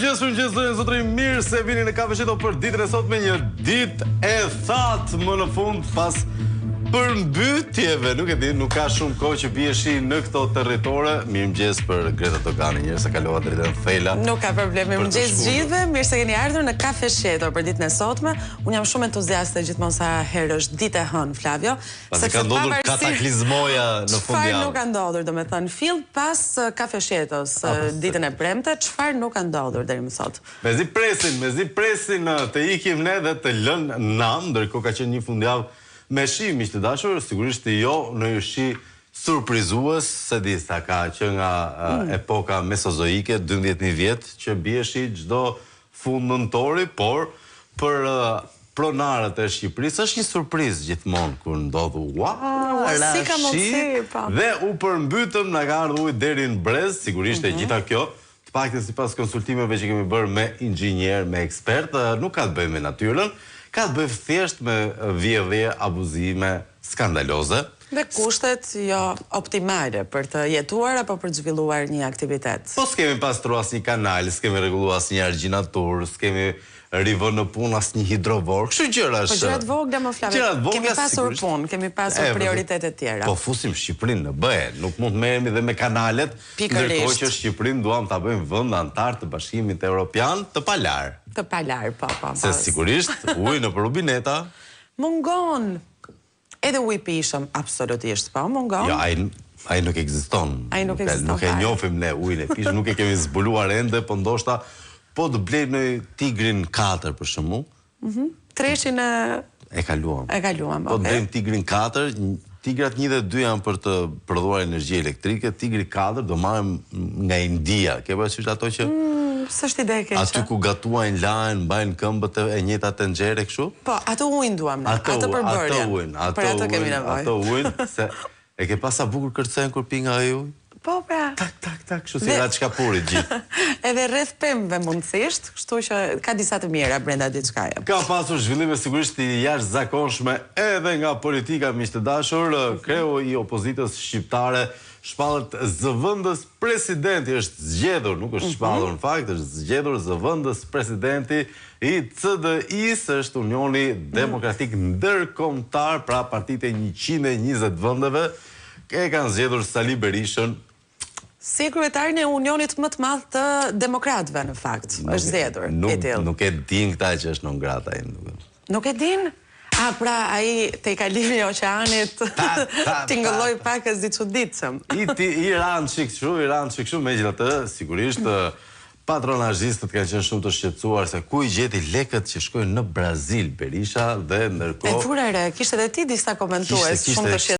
Mirëmëngjes, zotëri, mirë se vini në Kafe Sheto për ditën e sotme, një ditë e thatë më në fund pas përmbytjeve. Nuk e di, nuk ka shumë kohë që bie shi në këto territore. Mirëmëngjes për Greta Togani, njerëz se kalova drejtën Thela. Nuk ka problem. Mirëmëngjes gjithëve, mirë se keni ardhur në Kafe Sheto për ditën e sotme. Unë jam shumë entuziaste gjithmonë sa herë është ditë e hënë, Flavio. Pasi ka ndodhur kataklizmoja në fundjavë. Çfarë nuk ka ndodhur, domethënë, fill pas Kafe Shetos ditën e premte, çfarë nuk ka ndodhur deri më sot? Mezi presin të ikim ne dhe të lënë nam, ndërkohë ka qenë një fundjavë me shi, miq të dashur, sigurisht jo në një shi surprizues, se di sa ka që nga epoka mesozoike, 12.000 vjet që bie shi çdo fund nëntori, por për pronarët e Shqipërisë është një surprizë gjithmonë kur ndodhu si ka mundësi, po. Dhe u përmbytëm, na ka ardhur ujë deri në brez, sigurisht e gjitha kjo, të paktën sipas konsultimeve që kemi bërë me inxhinier, me ekspert, nuk ka të bëjë me natyrën, ka të bëjë thjesht me vjedhje abuzime skandaloze. Dhe kushtet jo optimale për të jetuar apo për të zhvilluar një aktivitet. Po s'kemi pastruar asnjë kanal, s'kemi rregulluar asnjë argjinatur, s'kemi rivënë në punë asnjë hidrovor. Kështu gjëra është. Po gjërat vogla më Flavio. Kemi pasur punë, kemi pasur prioritete tjera. Po fusim Shqipërinë në BE, nuk mund të merremi dhe me kanalet, ndërkohë që Shqipërinë duam ta bëjmë vend antar të Bashkimit Evropian të palar. Të palar, po. Se sigurisht uji në rubineta mungon. Edhe uji pishëm, absolutisht, po, mungon. Jo, ai nuk ekziston. Ai nuk ekziston. Nuk e njohim ne ujin e pishëm, nuk e kemi zbuluar ende, po ndoshta po të blejmë në Tigrin 4 për shembull. Treshin e kaluam. E kaluam, po të blejmë Tigrin 4, Tigrat 1 dhe 2 janë për të prodhuar energji elektrike, Tigri 4 do marrim nga India. Ke parasysh ato që s'është ide e keqe. Aty ku gatuajnë, lajnë, mbajnë këmbët e njëjta tenxhere kështu? Po, ato ujin duam ne. Ato përbërjen. Për ato kemi nevojë. Ato ujin, se e ke pas sa bukur kërcen kur pi nga ai uji? Po, pra. Tak, kështu si raçkapuri gjithë. Edhe rreth pemëve mundësisht, kështu që ka disa të mira brenda diçkaje. Ka pasur zhvillime sigurisht të jashtëzakonshme edhe nga politika, miq të dashur. Kreu i opozitës shqiptare shpallet zëvendës presidenti, është zgjedhur, nuk është shpallur në fakt, është zgjedhur zëvendës presidenti i CDI-s, është Unioni Demokratik Ndërkombëtar, pra partitë e 120 vendeve, e kanë zgjedhur Sali Berishën si kryetarin e unionit më të madh të demokratëve në fakt. Është zgjedhur i tillë. Nuk e din këta që është non grata ai. Nuk e din? Pra, ai te kalimi i oqeanit tingëlloi pak as di çuditshëm. I ran çik kështu, megjithatë, sigurisht patronazhistët kanë qenë shumë të shqetësuar se ku i gjeti lekët që shkojnë në Brazil Berisha dhe ndërkohë. E furere, kishte edhe ti disa komentues shumë të shqetësuar.